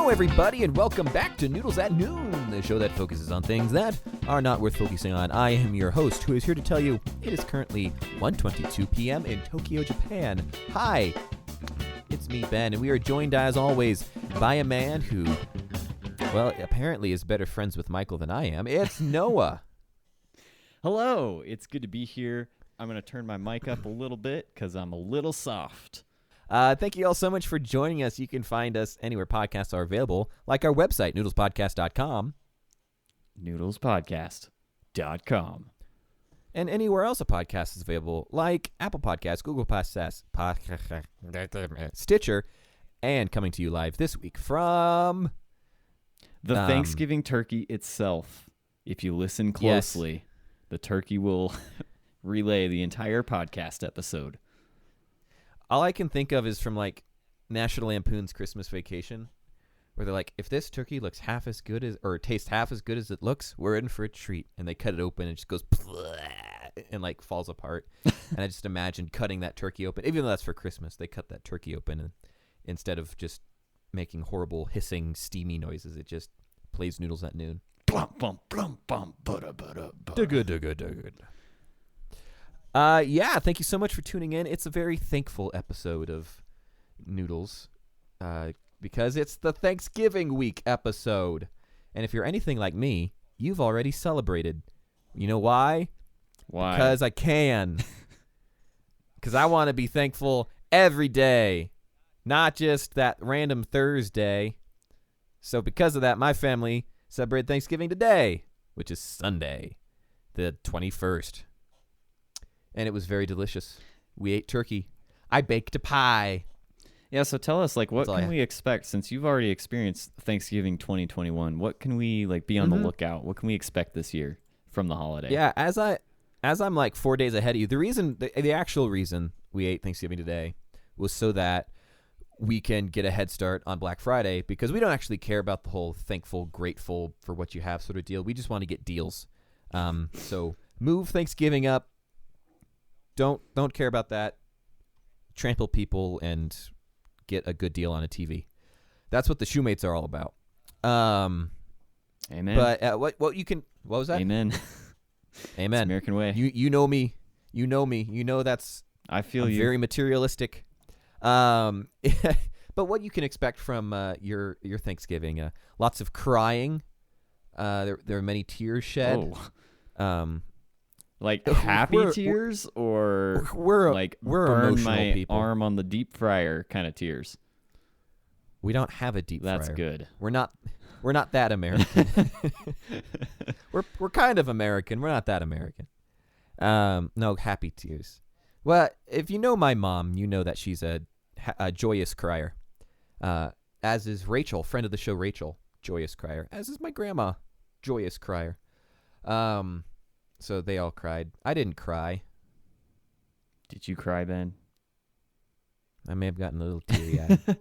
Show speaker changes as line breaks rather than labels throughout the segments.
Hello, everybody, and welcome back to Noodles at Noon, the show that focuses on things that are not worth focusing on. I am your host, who is here to tell you it is currently 1:22 p.m. in Tokyo, Japan. Hi, it's me, Ben, and we are joined, as always, by a man who, well, apparently is better friends with Michael than I am. It's Noah.
Hello, it's good to be here. I'm going to turn my mic up a little bit because I'm a little soft.
Thank you all so much for joining us. You can find us anywhere podcasts are available, like our website, noodlespodcast.com.
Noodlespodcast.com.
And anywhere else a podcast is available, like Apple Podcasts, Google Podcasts, Stitcher, and coming to you live this week from
the Thanksgiving turkey itself. If you listen closely, the turkey will relay the entire podcast episode.
All I can think of is from like National Lampoon's Christmas Vacation, where they're like, if this turkey looks half as good as, or tastes half as good as it looks, we're in for a treat. And they cut it open and it just goes and like falls apart. And I just imagined cutting that turkey open, even though that's for Christmas. They cut that turkey open, and instead of just making horrible hissing, steamy noises, it just plays Noodles at Noon.
Blum, blum, blum, blum, butter, butter, butter.
Good. Thank you so much for tuning in. It's a very thankful episode of Noodles because it's the Thanksgiving week episode. And if you're anything like me, you've already celebrated. You know why?
Why?
Because I can. Because I want to be thankful every day, not just that random Thursday. So because of that, my family celebrated Thanksgiving today, which is Sunday, the 21st. And it was very delicious. We ate turkey. I baked a pie.
Yeah, so tell us, like, what can we expect since you've already experienced Thanksgiving 2021? What can we like be on the lookout? What can we expect this year from the holiday?
Yeah, as I'm like 4 days ahead of you, the actual reason we ate Thanksgiving today was so that we can get a head start on Black Friday, because we don't actually care about the whole thankful, grateful for what you have sort of deal. We just want to get deals. So move Thanksgiving up. Don't care about that. Trample people and get a good deal on a TV. That's what the shoemates are all about.
Amen.
But what was that?
Amen.
Amen.
It's American way.
You know me. You know me. You know that's.
I feel
I'm
you.
very materialistic. But what you can expect from your Thanksgiving? Lots of crying. There are many tears shed.
Oh. Like happy tears, or
we're
burn
emotional
my
people.
Arm on the deep fryer kind of tears?
We don't have a deep fryer.
That's good.
We're not that American. we're kind of American. We're not that American. No, happy tears. Well, if you know my mom, you know that she's a joyous crier. As is Rachel, friend of the show, Rachel, joyous crier. As is my grandma, joyous crier. So they all cried. I didn't cry.
Did you cry, Ben?
I may have gotten a little teary-eyed.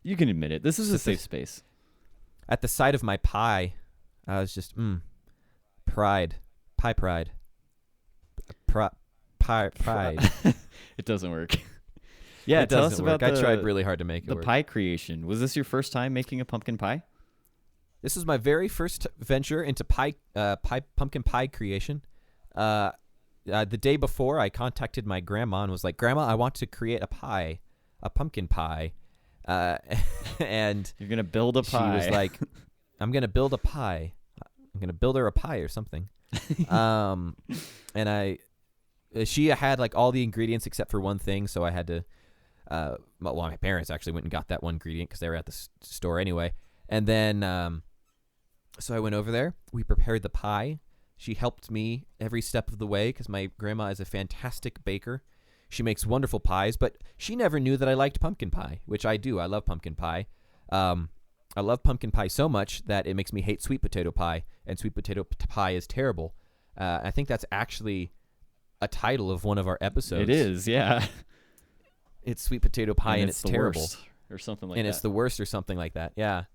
You can admit it. This is a safe space.
At the sight of my pie, I was just, pride. Pie pride. Pie pride.
It doesn't work. Yeah,
it
tell
doesn't
us
work.
about
I tried really hard to make it
the
work.
pie creation. Was this your first time making a pumpkin pie?
This is my very first venture into pumpkin pie creation. The day before, I contacted my grandma and was like, "Grandma, I want to create a pumpkin pie." And
you're gonna build a pie.
She was like, "I'm gonna build a pie. I'm gonna build her a pie or something." And she had like all the ingredients except for one thing, so I had to. My parents actually went and got that one ingredient because they were at the store anyway. And then, so I went over there. We prepared the pie. She helped me every step of the way because my grandma is a fantastic baker. She makes wonderful pies, but she never knew that I liked pumpkin pie, which I do. I love pumpkin pie. I love pumpkin pie so much that it makes me hate sweet potato pie, and sweet potato pie is terrible. I think that's actually a title of one of our episodes.
It is, yeah.
It's sweet potato pie and it's terrible.
Worst, or something like that.
And it's the worst or something like that, yeah.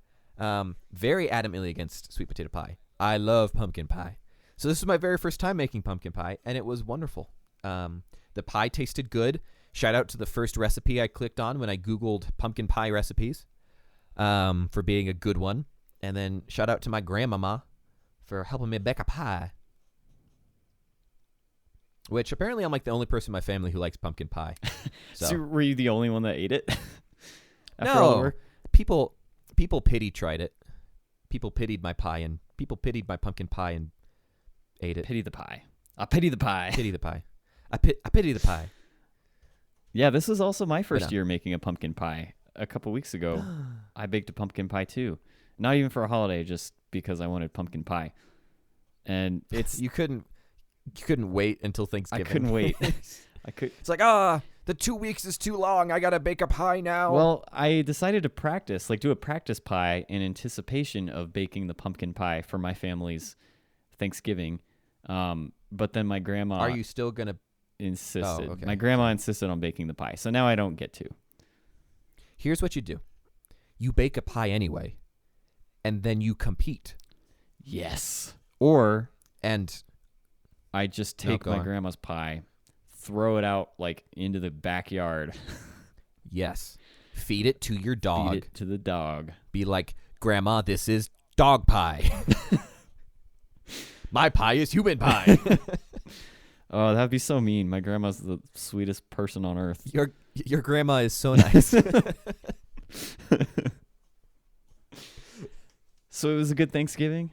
Very adamantly against sweet potato pie. I love pumpkin pie. So this was my very first time making pumpkin pie, and it was wonderful. The pie tasted good. Shout out to the first recipe I clicked on when I Googled pumpkin pie recipes. for being a good one. And then shout out to my grandmama for helping me bake a pie. Which apparently I'm like the only person in my family who likes pumpkin pie.
So were you the only one that ate it?
No. People tried it. People pitied my pie and people pitied my pumpkin pie and ate it.
Pity the pie. I pity the pie.
Pity the pie. I pity the pie.
Yeah, this was also my first year making a pumpkin pie. A couple weeks ago, I baked a pumpkin pie too. Not even for a holiday, just because I wanted pumpkin pie. And it's
you couldn't wait until Thanksgiving.
I couldn't wait.
It's like, the 2 weeks is too long. I gotta bake a pie now.
Well, I decided to practice, do a practice pie in anticipation of baking the pumpkin pie for my family's Thanksgiving. But then my grandma
Are you still gonna
insisted.
Oh, okay.
My grandma insisted on baking the pie. So now I don't get to.
Here's what you do. You bake a pie anyway, and then you compete.
Yes.
And
I just take my grandma's pie, throw it out into the backyard.
Yes. Feed it to your dog.
Feed it to the dog.
Be like, Grandma, this is dog pie. My pie is human pie.
Oh, that'd be so mean. My grandma's the sweetest person on earth.
Your grandma is so nice.
So it was a good Thanksgiving?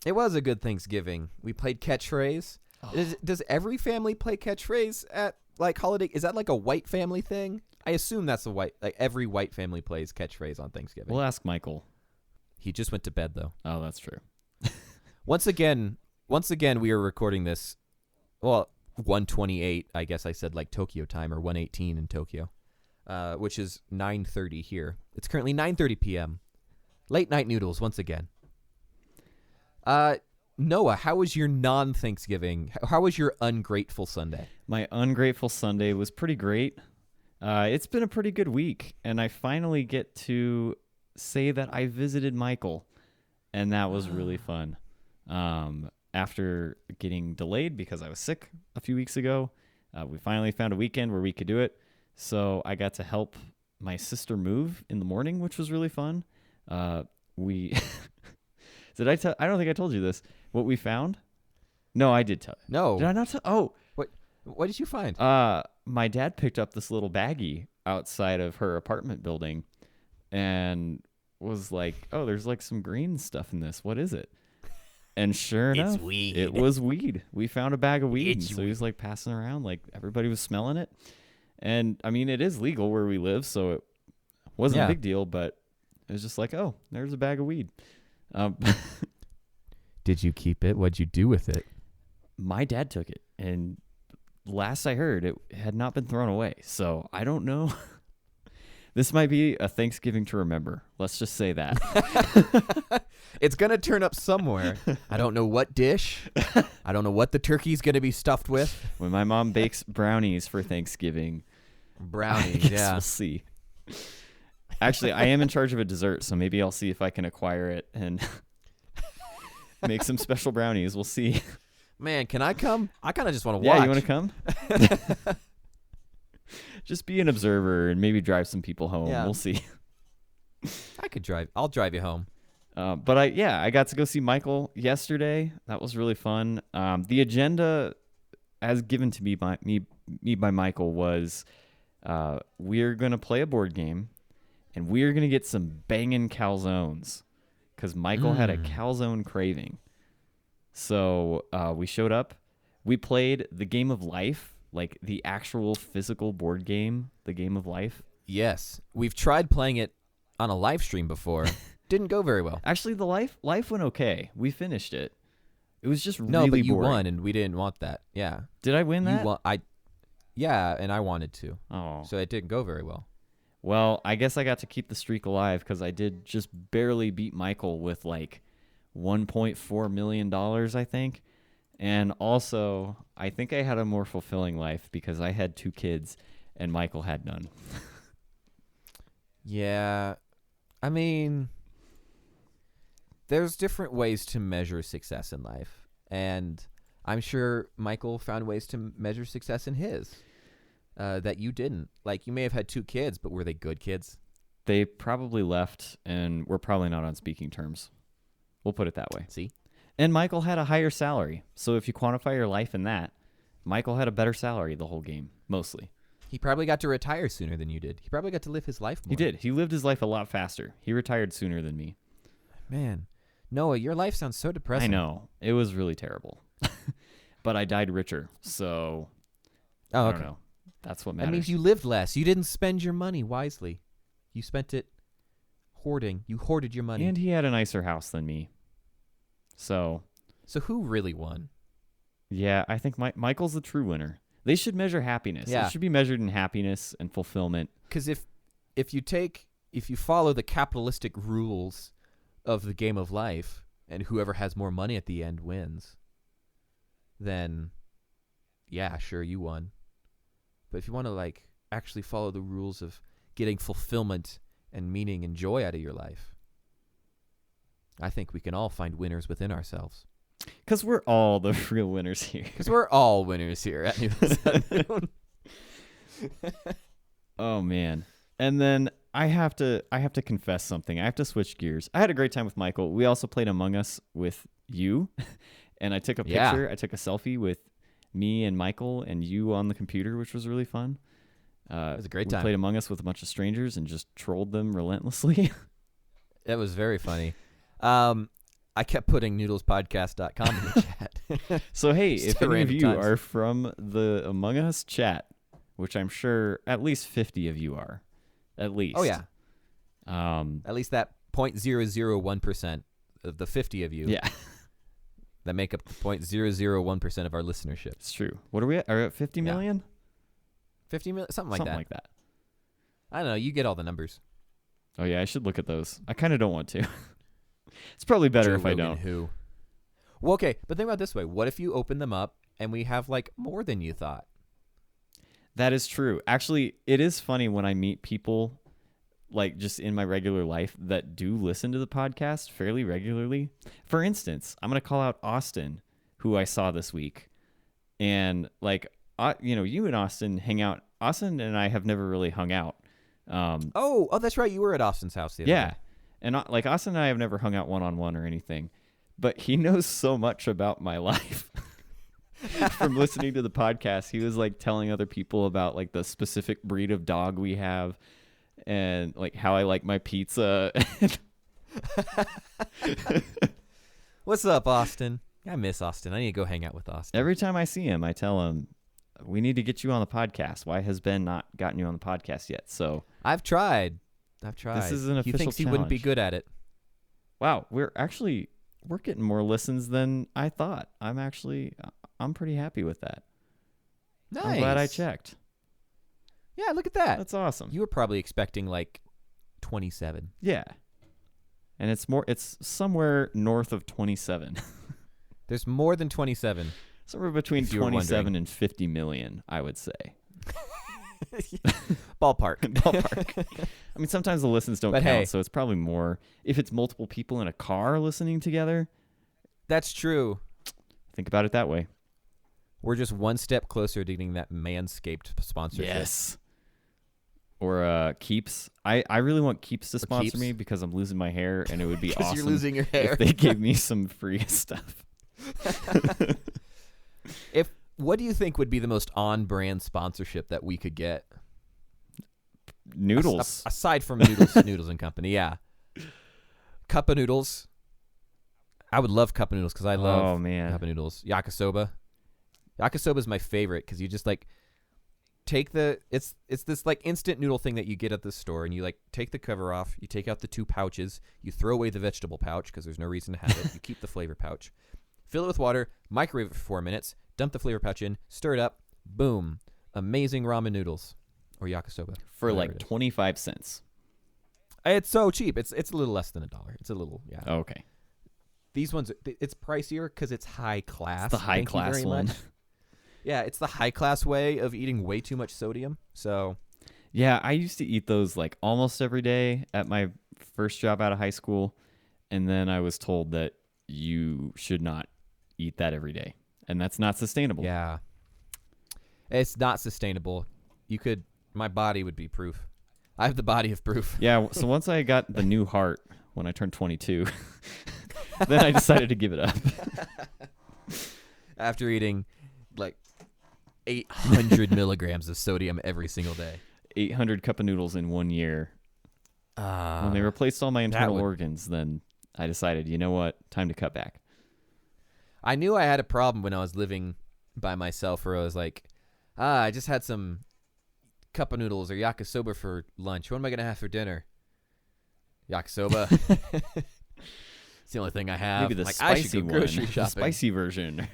It was a good Thanksgiving. We played catchphrase. Oh. Does every family play catchphrase at holiday? Is that a white family thing? I assume that's every white family plays catchphrase on Thanksgiving.
We'll ask Michael.
He just went to bed though.
Oh, that's true.
Once again, we are recording this. Well, 1:28. I guess I said Tokyo time, or 1:18 in Tokyo, which is 9:30 here. It's currently 9:30 p.m. Late night noodles once again. Noah, how was your non-Thanksgiving? How was your ungrateful Sunday?
My ungrateful Sunday was pretty great. It's been a pretty good week, and I finally get to say that I visited Michael, and that was really fun. After getting delayed because I was sick a few weeks ago, we finally found a weekend where we could do it. So I got to help my sister move in the morning, which was really fun. We I don't think I told you this. What we found? No, I did tell you.
No.
Did I not tell? Oh.
What did you find?
My dad picked up this little baggie outside of her apartment building and was like, "Oh, there's some green stuff in this. What is it?" And sure enough,
it's weed.
It was weed. We found a bag of weed. So he was
weed.
passing around, everybody was smelling it. And I mean, it is legal where we live, so it wasn't a big deal, but it was just oh, there's a bag of weed.
Did you keep it? What'd you do with it?
My dad took it, and last I heard, it had not been thrown away. So I don't know. This might be a Thanksgiving to remember. Let's just say that.
It's going to turn up somewhere. I don't know what dish. I don't know what the turkey's going to be stuffed with.
When my mom bakes brownies for Thanksgiving.
Brownies, yeah.
We'll see. Actually, I am in charge of a dessert, so maybe I'll see if I can acquire it and make some special brownies. We'll see.
Man, can I come? I kind of just want to watch.
Yeah, you want to come? Just be an observer and maybe drive some people home. Yeah. We'll see.
I could drive. I'll drive you home.
But I got to go see Michael yesterday. That was really fun. The agenda, as given to me by Michael, was we're gonna play a board game, and we're gonna get some banging calzones, because Michael had a calzone craving. So we showed up. We played the game of life. The actual physical board game, the game of life.
Yes. We've tried playing it on a live stream before. Didn't go very well.
Actually, the life went okay. We finished it. It was just really
boring. No, but you
boring.
won, and we didn't want that. Yeah.
Did I win that?
You won. Yeah, and I wanted to.
Oh.
So it didn't go very well.
Well, I guess I got to keep the streak alive because I did just barely beat Michael with $1.4 million, I think. And also, I think I had a more fulfilling life because I had 2 kids and Michael had none.
Yeah. I mean, there's different ways to measure success in life. And I'm sure Michael found ways to measure success in his that you didn't. You may have had 2 kids, but were they good kids?
They probably left, and we're probably not on speaking terms. We'll put it that way.
See?
And Michael had a higher salary. So if you quantify your life in that, Michael had a better salary the whole game, mostly.
He probably got to retire sooner than you did. He probably got to live his life more.
He did. He lived his life a lot faster. He retired sooner than me.
Man, Noah, your life sounds so depressing.
I know. It was really terrible. But I died richer, so I don't know. That's what matters.
That means you lived less. You didn't spend your money wisely. You spent it hoarding. You hoarded your money.
And he had a nicer house than me. So
who really won?
Yeah, I think Michael's the true winner. They should measure happiness.
Yeah.
It should be measured in happiness and fulfillment.
Because if you follow the capitalistic rules of the game of life, and whoever has more money at the end wins, then yeah, sure, you won. But if you want to like actually follow the rules of getting fulfillment and meaning and joy out of your life, I think we can all find winners within ourselves.
Because we're all the real winners here.
Because we're all winners here at Noodles at Noon.
Oh man. And then I have to confess something. I have to switch gears. I had a great time with Michael. We also played Among Us with you. And I took a picture.
Yeah.
I took a selfie with me and Michael and you on the computer, which was really fun.
It was a great time.
We played Among Us with a bunch of strangers and just trolled them relentlessly.
It was very funny. I kept putting noodlespodcast.com in the chat.
So, hey,
Just
if
at
any of
random
you
times.
are from the Among Us chat, which I'm sure at least 50 of you are, at least.
Oh, yeah.
Um,
At least that 0.001% of the 50 of you
yeah,
that make up 0.001% of our listenership.
it's true. What are we at? Are we at 50
Yeah.
million?
50 million? Something like
Something
that.
like that.
I don't know. You get all the numbers.
Oh, yeah, I should look at those. I kind of don't want to. It's probably better
Joe
if I
Rogan
don't.
Who? Well, okay, but think about it this way. What if you open them up and we have like more than you thought?
That is true. Actually, it is funny when I meet people, like just in my regular life, that do listen to the podcast fairly regularly. For instance, I'm going to call out Austin, who I saw this week. And like, you and Austin hang out. Austin and I have never really hung out.
Oh, that's right. You were at Austin's house the other
Yeah.
day.
And like Austin and I have never hung out one-on-one or anything. But he knows so much about my life. From listening to the podcast, he was like telling other people about like the specific breed of dog we have and like how I like my pizza.
What's up, Austin? I miss Austin. I need to go hang out with Austin.
Every time I see him, I tell him, we need to get you on the podcast. Why has Ben not gotten you on the podcast yet? So
I've tried. This is an official He thinks he wouldn't be
challenge.
good at it.
Wow, we're getting more listens than I thought. I'm pretty happy with that.
Nice.
I'm glad I checked.
Yeah, look at that.
That's awesome.
You were probably expecting like 27.
Yeah. And it's somewhere north of 27.
There's more than 27.
Somewhere between
If you were
27
wondering.
and 50 million, I would say.
Ballpark.
Ballpark. I mean, sometimes the listens don't
But
count,
hey.
so it's probably more. If it's multiple people in a car listening together,
That's true.
think about it that way.
We're just one step closer to getting that Manscaped sponsorship.
Or Keeps. I really want Keeps to sponsor
Keeps?
me because I'm losing my hair, and it would be
Because
awesome
you're losing your hair.
if they gave me some free stuff.
What do you think would be the most on-brand sponsorship that we could get?
Noodles.
Aside from Noodles and Company, yeah. Cup of Noodles. I would love Cup of Noodles because I love
Oh, man.
Cup of Noodles. Yakisoba. Yakisoba is my favorite because you just like take it's this like instant noodle thing that you get at the store, and you like take the cover off, you take out the two pouches, you throw away the vegetable pouch because there's no reason to have it. You keep the flavor pouch. Fill it with water, microwave it for 4 minutes, dump the flavor pouch in, stir it up, boom. Amazing ramen noodles or yakisoba.
For
whatever
like
it is.
25 cents.
It's so cheap. It's a little less than $1. It's a little, yeah.
Okay.
These ones, it's pricier because it's high class.
It's the high
Thank you
class
very
one.
much. Yeah, it's the high class way of eating way too much sodium. So,
Yeah, I used to eat those like almost every day at my first job out of high school. And then I was told that you should not eat that every day. And that's not sustainable.
yeah. It's not sustainable. My body would be proof. I have the body of proof.
Yeah, so once I got the new heart when I turned 22, then I decided to give it up.
After eating like 800 milligrams of sodium every single day.
800 cup of noodles in 1 year. When they replaced all my internal organs, then I decided, you know what? Time to cut back.
I knew I had a problem when I was living by myself where I was like, I just had some cup of noodles or yakisoba for lunch. What am I going to have for dinner? Yakisoba. It's the only thing I have.
Maybe the
like,
spicy
I should go
one.
grocery shopping.
The spicy version.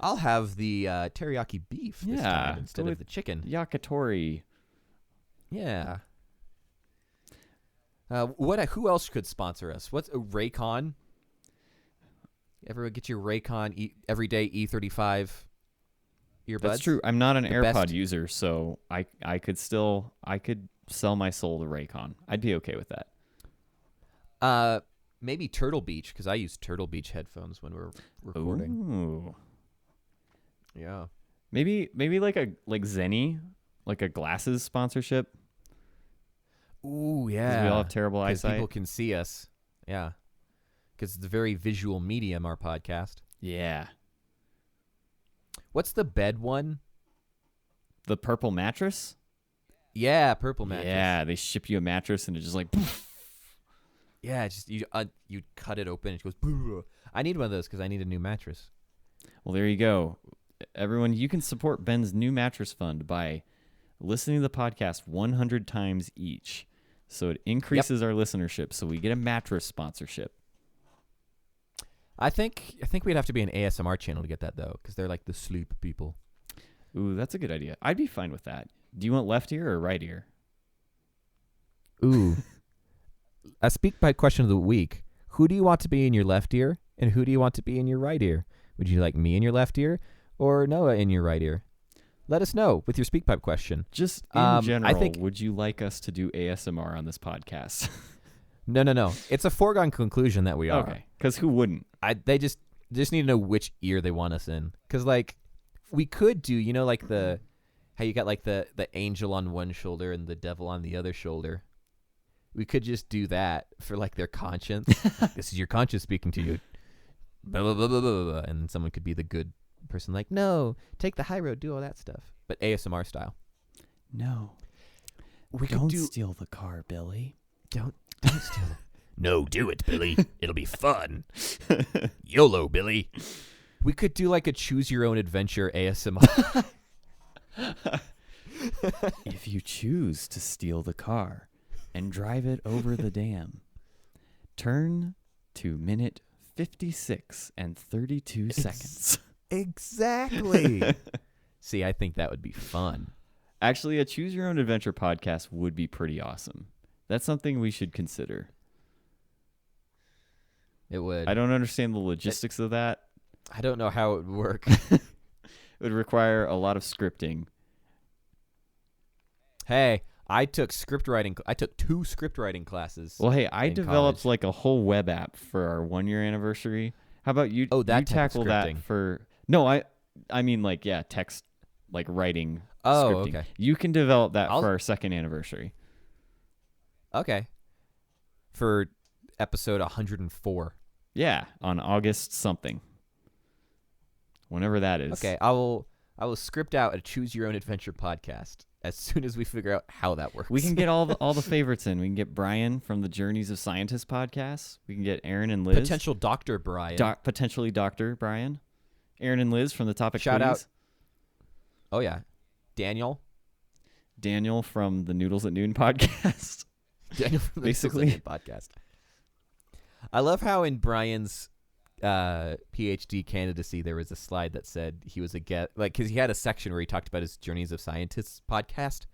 I'll have the teriyaki beef this time instead of the chicken.
Yakitori.
Yeah. Who else could sponsor us? What's a Raycon? Everyone get your Raycon everyday E35 earbuds.
That's true. I'm not an AirPod
best.
user, so I could sell my soul to Raycon. I'd be okay with that.
Maybe Turtle Beach, because I use Turtle Beach headphones when we're recording.
Ooh.
Yeah.
Maybe like Zenny, like a glasses sponsorship.
Ooh,
'Cause
yeah.
we all have terrible
Because
eyesight.
people can see us. Yeah. Because it's a very visual medium, our podcast.
Yeah.
What's the bed one?
The purple mattress?
Yeah, purple mattress.
Yeah, they ship you a mattress and it's just like poof.
Yeah, just you cut it open and it goes. Boo. I need one of those because I need a new mattress.
Well, there you go. Everyone, you can support Ben's new mattress fund by listening to the podcast 100 times each. So it increases our listenership, so we get a mattress sponsorship.
I think we'd have to be an ASMR channel to get that though, because they're like the sleep people.
Ooh, that's a good idea. I'd be fine with that. Do you want left ear or right ear?
Ooh. A speak pipe question of the week. Who do you want to be in your left ear, and who do you want to be in your right ear? Would you like me in your left ear or Noah in your right ear? Let us know with your speak pipe question.
Just in general,
I think,
would you like us to do ASMR on this podcast?
No. It's a foregone conclusion that we are.
Okay, because who wouldn't?
They just need to know which ear they want us in. Because, like, we could do, like how you got, like, the angel on one shoulder and the devil on the other shoulder. We could just do that for, like, their conscience. This is your conscience speaking to you. Blah, blah, blah, blah, blah, blah. And someone could be the good person, like, no, take the high road, do all that stuff. But ASMR style.
No.
We
Don't
could
steal the car, Billy.
Don't steal it. No, do it, Billy. It'll be fun. YOLO, Billy. We could do like a choose your own adventure ASMR.
If you choose to steal the car and drive it over the dam, turn to minute 56 and 32 seconds.
Exactly. See, I think that would be fun.
Actually, a choose your own adventure podcast would be pretty awesome. That's something we should consider.
It would.
I don't understand the logistics of that.
I don't know how it would work.
It would require a lot of scripting.
Hey, I took script writing. I took 2 script writing classes.
Well, hey, I developed
college.
like a whole web app for our 1 year anniversary. How about you?
Oh, that
you
type of
tackle that
scripting.
for? No, I mean like text, like writing.
Oh,
scripting.
okay.
You can develop that
I'll-
for our 2nd anniversary.
Okay. For episode 104.
Yeah, on August something. Whenever that is.
Okay, I will script out a choose your own adventure podcast as soon as we figure out how that works.
We can get all the favorites in. We can get Brian from the Journeys of Scientists podcast. We can get Aaron and Liz.
potential Dr. Brian.
Potentially Dr. Brian. Aaron and Liz from the Topic
Shout
Quickies.
out. Oh yeah. Daniel
from the Noodles at Noon podcast.
Daniel from the
Basically.
Noodles at Noon podcast. I love how in Brian's PhD candidacy there was a slide that said he was a guest, like, because he had a section where he talked about his Journeys of Scientists podcast,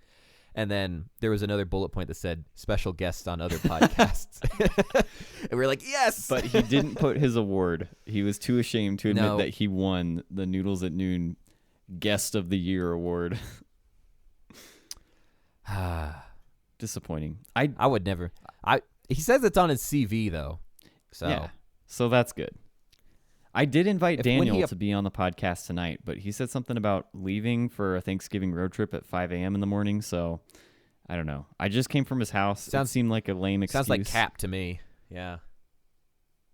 and then there was another bullet point that said special guests on other podcasts. And we're like, yes.
But he didn't put his award. He was too ashamed to admit
No.
that he won the Noodles at Noon Guest of the Year award. Disappointing.
I would never. He says it's on his CV though. So
Yeah. So that's good. I did invite
when
Daniel
he
to be on the podcast tonight, but he said something about leaving for a Thanksgiving road trip at 5 a.m. in the morning, so I don't know. I just came from his house. It seemed like a lame excuse.
Sounds like Cap to me. Yeah.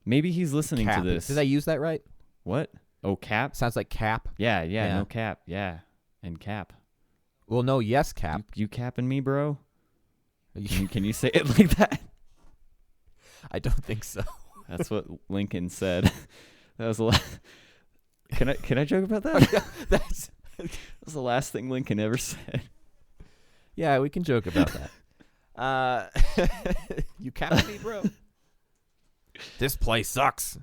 Maybe he's listening
Cap.
to this.
Did I use that right?
What? Oh, Cap?
Sounds like Cap.
Yeah, no Cap. Yeah, and Cap.
Well, no, yes, Cap.
You capping me, bro? Can you say it like that?
I don't think so.
That's what Lincoln said. That was a lot. Can I joke about that?
Oh, yeah, that
was the last thing Lincoln ever said.
Yeah, we can joke about that. You capping me, bro? This place sucks.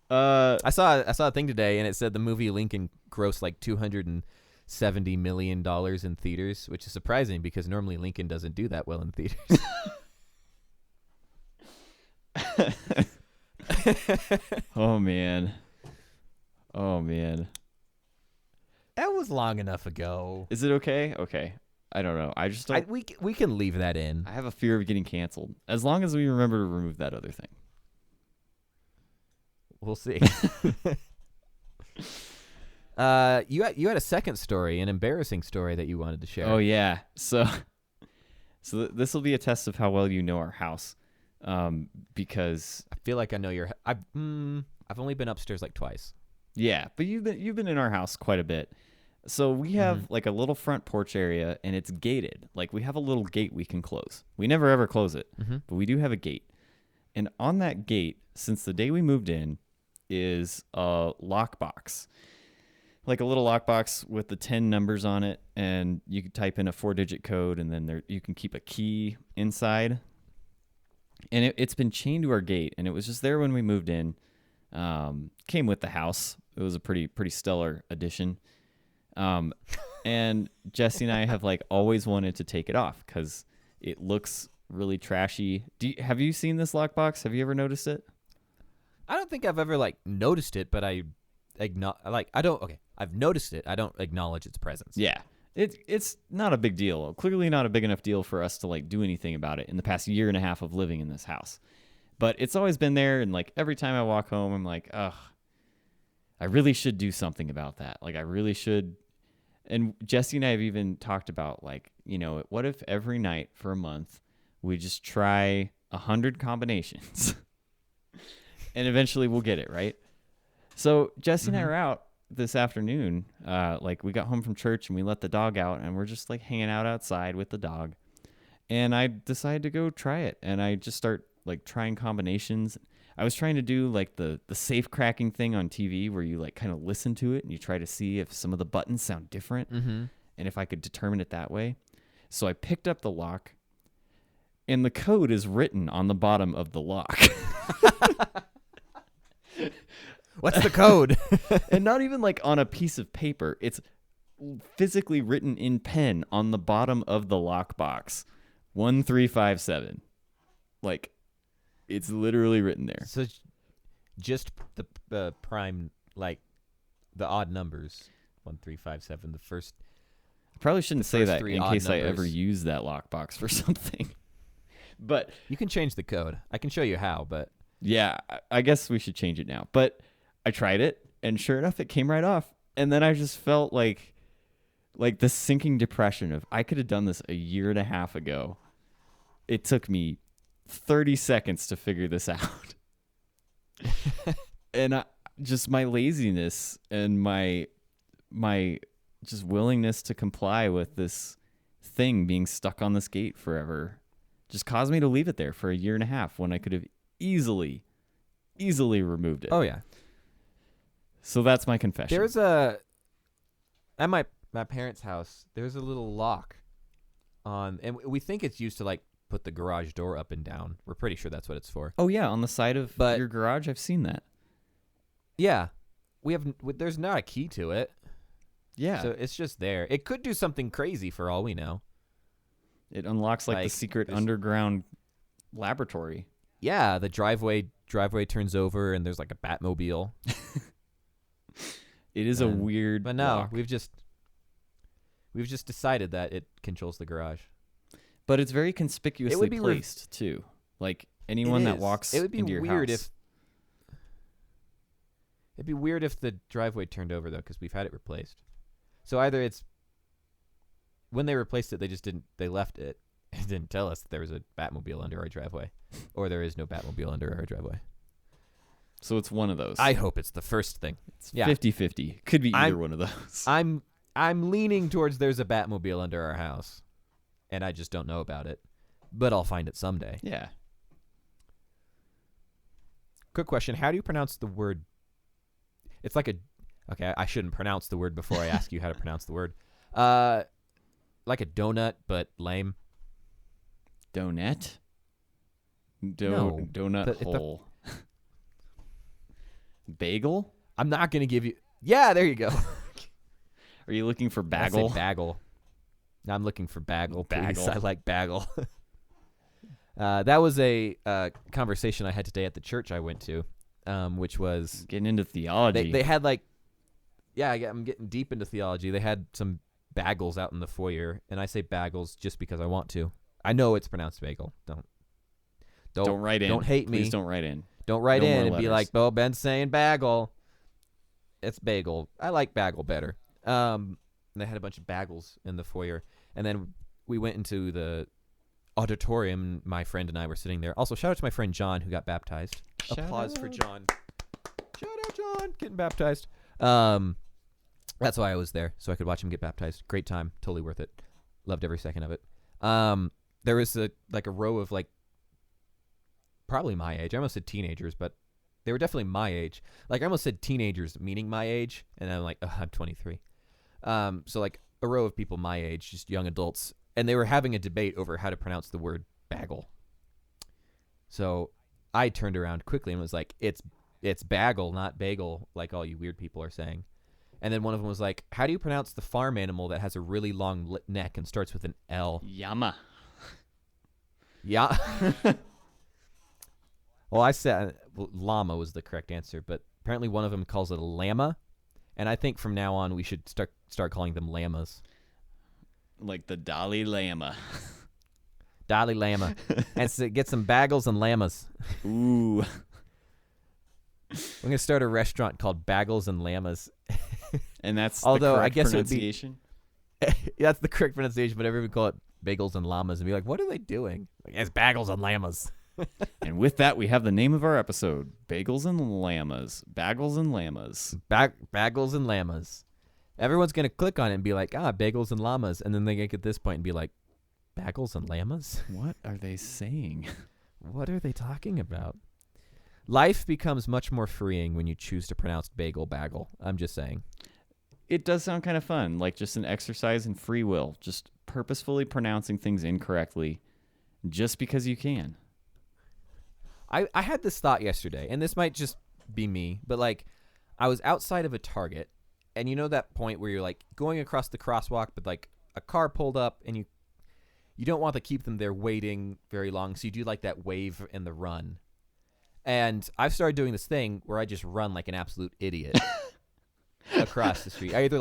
I saw a thing today, and it said the movie Lincoln grossed like $270 million in theaters, which is surprising because normally Lincoln doesn't do that well in theaters.
Oh man.
That was long enough ago.
Is it okay? Okay. I don't know. I just don't.
We can leave that in.
I have a fear of getting canceled. As long as we remember to remove that other thing.
We'll see. You had a second story, an embarrassing story that you wanted to share.
Oh yeah. So this will be a test of how well you know our house, because
I feel like I know your. I've only been upstairs like twice.
Yeah, but you've been in our house quite a bit. So we have like a little front porch area, and it's gated. Like we have a little gate we can close. We never ever close it, but we do have a gate. And on that gate, since the day we moved in, is a lockbox. Like a little lockbox with the 10 numbers on it, and you can type in a 4-digit code, and then you can keep a key inside. And it's been chained to our gate, and it was just there when we moved in. Came with the house. It was a pretty stellar addition. And Jesse and I have like always wanted to take it off because it looks really trashy. Have you seen this lockbox? Have you ever noticed it?
I don't think I've ever like noticed it, but I've noticed it. I don't acknowledge its presence.
Yeah. It's not a big deal. Clearly not a big enough deal for us to like do anything about it in the past year and a half of living in this house. But it's always been there, and like every time I walk home, I'm like, ugh, I really should do something about that. Like I really should. And Jesse and I have even talked about like, you know, what if every night for a month we just try 100 combinations and eventually we'll get it, right? So Jesse and I are out this afternoon. Like we got home from church and we let the dog out, and we're just like hanging out outside with the dog. And I decided to go try it, and I just start like trying combinations. I was trying to do like the safe cracking thing on TV where you like kind of listen to it and you try to see if some of the buttons sound different and if I could determine it that way. So I picked up the lock, and the code is written on the bottom of the lock.
What's the code?
And not even like on a piece of paper. It's physically written in pen on the bottom of the lockbox. 1357. Like, it's literally written there.
So just the prime, like the odd numbers. 1357. The first.
I probably shouldn't say that in case I ever
numbers.
use that lockbox for something. But
you can change the code. I can show you how, but
yeah, I guess we should change it now. But I tried it, and sure enough, it came right off. And then I just felt like the sinking depression of I could have done this a year and a half ago. It took me 30 seconds to figure this out. And just my laziness and my just willingness to comply with this thing being stuck on this gate forever just caused me to leave it there for a year and a half when I could have easily removed it.
oh yeah.
So that's my confession.
There's at my parents' house, there's a little lock on, and we think it's used to like put the garage door up and down. We're pretty sure that's what it's for.
Oh yeah, on the side of your garage, I've seen that.
Yeah. There's not a key to it.
Yeah.
So it's just there. It could do something crazy for all we know.
It unlocks like the secret underground laboratory.
Yeah, the driveway turns over and there's like a Batmobile.
It is a weird
But no,
lock.
we've just decided that it controls the garage.
But it's very conspicuously placed too. Like anyone that walks into your house.
It'd be weird if the driveway turned over though, because we've had it replaced. So either when they replaced it, they left it and didn't tell us that there was a Batmobile under our driveway, or there is no Batmobile under our driveway.
So it's one of those.
I hope it's the first thing.
It's 50-50. Could be either one of those.
I'm leaning towards there's a Batmobile under our house, and I just don't know about it, but I'll find it someday.
Yeah.
Quick question: how do you pronounce the word? It's like okay, I shouldn't pronounce the word before I ask you how to pronounce the word. Like a donut, but lame.
Donut?
No.
Donut hole. Bagel?
I'm not going to give you... Yeah, there you go.
Are you looking for bagel?
I say bagel. I'm looking for bagel, please. I like bagel. That was a conversation I had today at the church I went to, which was...
Getting into theology.
They had like... Yeah, I'm getting deep into theology. They had some bagels out in the foyer, and I say bagels just because I want to. I know it's pronounced bagel. Don't
write in.
Don't hate me.
Please don't write in.
Don't write
No
in
more
and be
letters.
like, "Oh, Ben's saying bagel." It's bagel. I like bagel better. And they had a bunch of bagels in the foyer, and then we went into the auditorium. My friend and I were sitting there. Also, shout out to my friend John who got baptized. Applause for John. Shout out John getting baptized. That's why I was there, so I could watch him get baptized. Great time, totally worth it. Loved every second of it. There was a row of probably my age. I almost said teenagers, but they were definitely my age. Like I almost said teenagers, meaning my age, and I'm like, I'm 23. So like a row of people my age, just young adults, and they were having a debate over how to pronounce the word bagel. So I turned around quickly and was like, it's bagel, not bagel, like all you weird people are saying. And then one of them was like, how do you pronounce the farm animal that has a really long neck and starts with an L?
Llama.
Yeah. Well, I said llama was the correct answer, but apparently one of them calls it a llama, and I think from now on we should start calling them llamas.
Like the Dalai Lama.
Dalai Lama. And so get some bagels and llamas.
Ooh.
I'm going to start a restaurant called Bagels and Llamas.
And that's
Although,
the
I
correct
guess
pronunciation?
That's the correct pronunciation, but everyone would call it Bagels and Llamas and be like, what are they doing? Like, it's Bagels and Llamas.
And with that, we have the name of our episode, Bagels and Llamas. Bagels and Llamas.
Bagels and Llamas. Everyone's going to click on it and be like, Bagels and Llamas. And then they get to this point and be like, Bagels and Llamas?
What are they saying?
What are they talking about? Life becomes much more freeing when you choose to pronounce bagel. I'm just saying.
It does sound kind of fun, like just an exercise in free will, just purposefully pronouncing things incorrectly just because you can.
I had this thought yesterday, and this might just be me, but like I was outside of a Target, and you know that point where you're like going across the crosswalk, but like a car pulled up, and you don't want to keep them there waiting very long, so you do like that wave and the run. And I've started doing this thing where I just run like an absolute idiot across the street. I either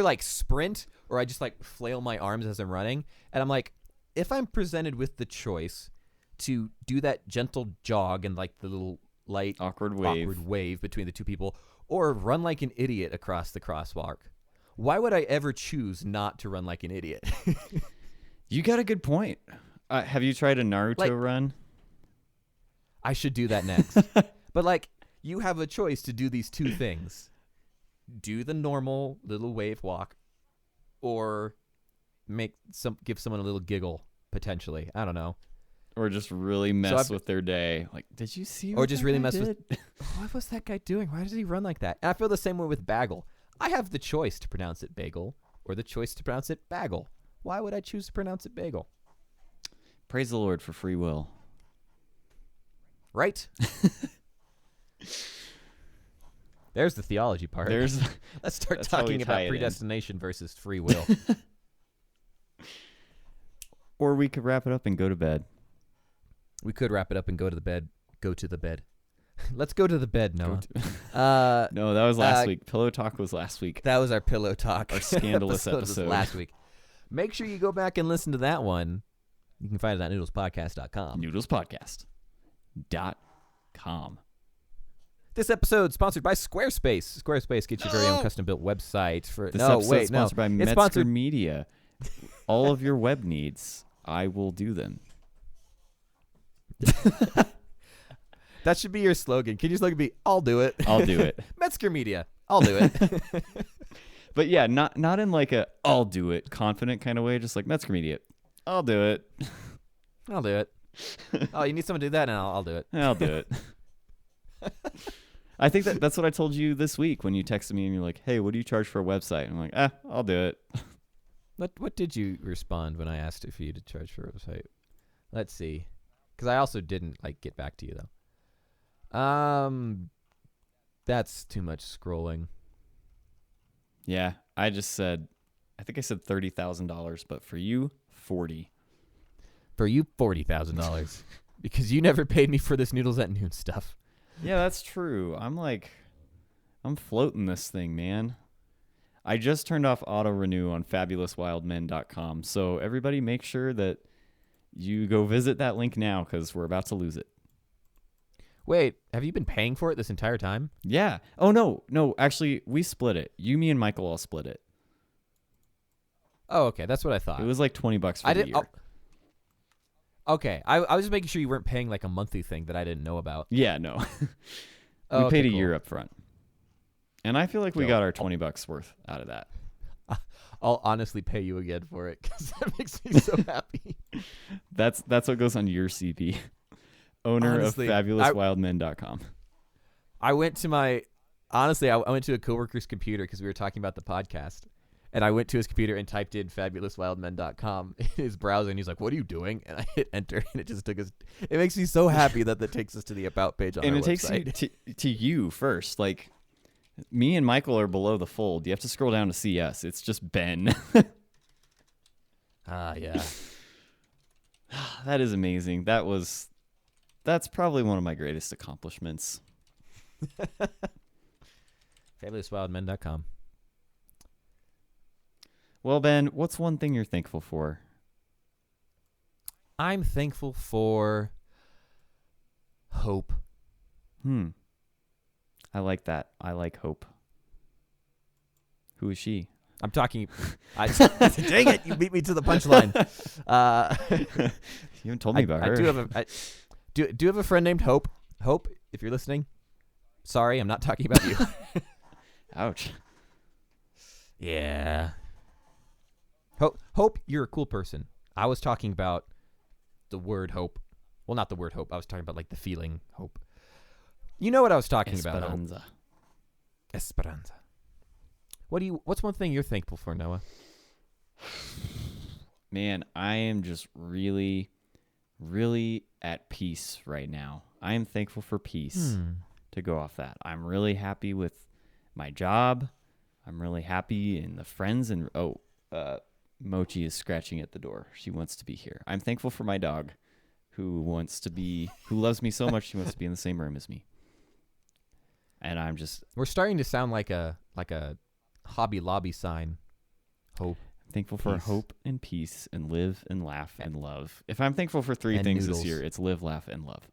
like sprint or I just like flail my arms as I'm running. And I'm like, if I'm presented with the choice to do that gentle jog and like the little light
awkward wave
between the two people, or run like an idiot across the crosswalk, why would I ever choose not to run like an idiot?
You got a good point. Have you tried a Naruto run?
I should do that next. But like, you have a choice to do these two things. Do the normal little wave walk, or give someone a little giggle, potentially. I don't know.
Or just really mess with their day. Like, did you see what
Or just really mess
did?
with... What was that guy doing? Why does he run like that? And I feel the same way with bagel. I have the choice to pronounce it bagel or the choice to pronounce it bagel. Why would I choose to pronounce it bagel?
Praise the Lord for free will.
Right? There's the theology part. Let's start talking about predestination versus free will.
Or we could wrap it up and go to bed.
We could wrap it up and go to the bed. Go to the bed. Let's go to the bed, Noah.
No, that was last week. Pillow Talk was last week.
That was our Pillow Talk.
Our scandalous episode.
Last week. Make sure you go back and listen to that one. You can find it at noodlespodcast.com.
Noodlespodcast.com.
This episode sponsored by Squarespace. Squarespace gets your very own custom-built website.
Sponsored by Metzger Media. all of your web needs. I will do them.
That should be your slogan. Can your slogan be, I'll do it?
I'll do it.
Metzger Media. I'll do it.
But yeah, not in like a I'll do it confident kind of way, just like Metzger Media. I'll do it.
I'll do it. Oh, you need someone to do that? And I'll do it.
I'll do it. I think that's what I told you this week when you texted me and you're like, hey, what do you charge for a website? I'm like, I'll do it.
What did you respond when I asked for you to charge for a website? Let's see. Because I also didn't get back to you though. That's too much scrolling.
Yeah, I think I said $30,000, but for you, $40,000.
For you, $40,000. Because you never paid me for this Noodles at Noon stuff.
Yeah, that's true. I'm floating this thing, man. I just turned off auto renew on fabulouswildmen.com. So everybody make sure that you go visit that link now because we're about to lose it.
Wait, have you been paying for it this entire time?
Yeah. Oh, no. Actually, we split it. You, me, and Michael all split it.
Oh, okay. That's what I thought.
It was like $20 for the year.
Okay. I was just making sure you weren't paying like a monthly thing that I didn't know about.
Yeah, no. We paid a year up front. And I feel like we got our $20 worth out of that.
I'll honestly pay you again for it because that makes me so happy.
That's what goes on your CP. Owner
Honestly,
of fabulouswildmen.com.
I went to I went to a coworker's computer because we were talking about the podcast. And I went to his computer and typed in fabulouswildmen.com in his browser. And he's like, what are you doing? And I hit enter. And it just took us. It makes me so happy that takes us to the about page on our website.
And it takes you to you first. Like, me and Michael are below the fold. You have to scroll down to see us. It's just Ben.
Yeah.
That is amazing. That's probably one of my greatest accomplishments.
fabulouswildmen.com.
Well, Ben, what's one thing you're thankful for?
I'm thankful for hope.
I like that. I like hope. Who is she?
I'm talking. Dang it! You beat me to the punchline.
You haven't told me about her.
Do you have a friend named Hope? Hope, if you're listening, sorry, I'm not talking about you.
Ouch.
Yeah. Hope, you're a cool person. I was talking about the word hope. Well, not the word hope. I was talking about like the feeling hope. You know what I was talking about? Esperanza. What's one thing you're thankful for, Noah?
Man, I am just really, really at peace right now. I am thankful for peace to go off that. I'm really happy with my job. I'm really happy in the friends and Mochi is scratching at the door. She wants to be here. I'm thankful for my dog who loves me so much she wants to be in the same room as me. And we're
starting to sound like a Hobby Lobby sign. Hope.
I'm thankful for hope and peace and live and laugh and love. If I'm thankful for three things
Noodles.
this year, it's live, laugh, and love.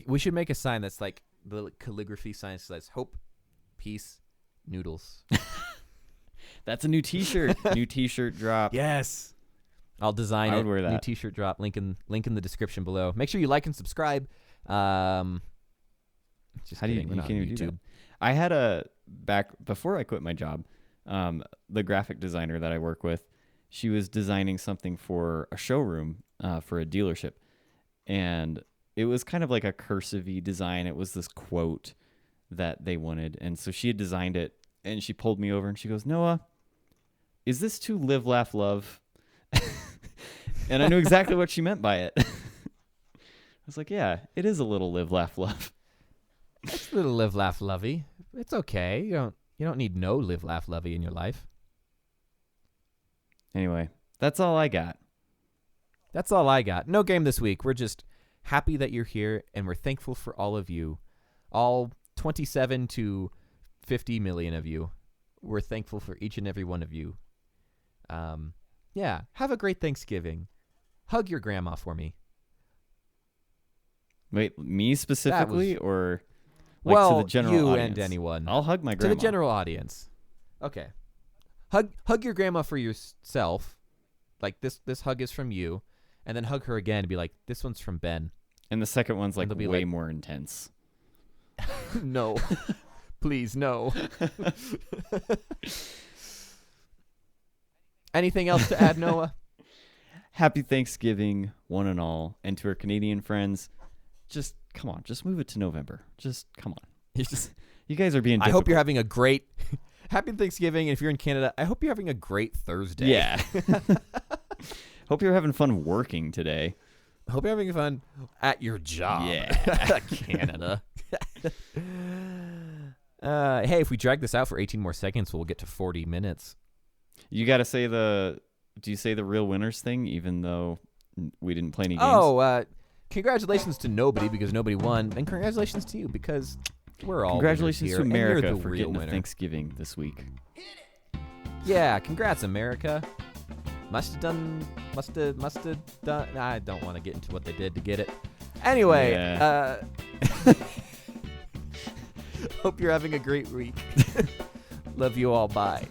We should make a sign that's like the calligraphy sign that says hope, peace, noodles.
That's a new t-shirt. New t-shirt drop.
Yes. I'll design it.
I would wear that.
New t-shirt drop. Link in the description below. Make sure you like and subscribe.
How do you can't even do that? I had back before I quit my job, the graphic designer that I work with, she was designing something for a showroom for a dealership. And it was kind of like a cursive-y design. It was this quote that they wanted. And so she had designed it. And she pulled me over and she goes, Noah, is this too live, laugh, love? And I knew exactly what she meant by it. I was like, yeah, it is a little live, laugh, love.
It's a little live, laugh, lovey. It's okay. You don't need no live, laugh, lovey in your life.
Anyway, that's all I got.
That's all I got. No game this week. We're just happy that you're here, and we're thankful for all of you. All 27 to 50 million of you. We're thankful for each and every one of you. Yeah, have a great Thanksgiving. Hug your grandma for me.
Wait, me specifically or
to
the general
you
audience?
And anyone.
I'll hug my grandma.
To the general audience. Okay. hug your grandma for yourself. Like this hug is from you, and then hug her again and be like, this one's from Ben.
And the second one's like
be
way
like,
more intense.
No. Please, no. Anything else to add, Noah?
Happy Thanksgiving, one and all. And to our Canadian friends, just come on. Just move it to November. Just come on. You guys are being difficult.
I hope you're having a great... Happy Thanksgiving. And if you're in Canada, I hope you're having a great Thursday.
Yeah. Hope you're having fun working today.
Hope you're having fun at your job.
Yeah.
Canada. Hey, if we drag this out for 18 more seconds, we'll get to 40 minutes.
You got to say do you say the real winners thing, even though we didn't play any games?
Oh, congratulations to nobody because nobody won. And congratulations to you because we're all
Congratulations
here,
to America
and you're the
for
real
getting
winner.
to Thanksgiving this week.
Yeah, congrats, America. Must have done. I don't want to get into what they did to get it. Anyway,
Yeah.
Hope you're having a great week. Love you all. Bye.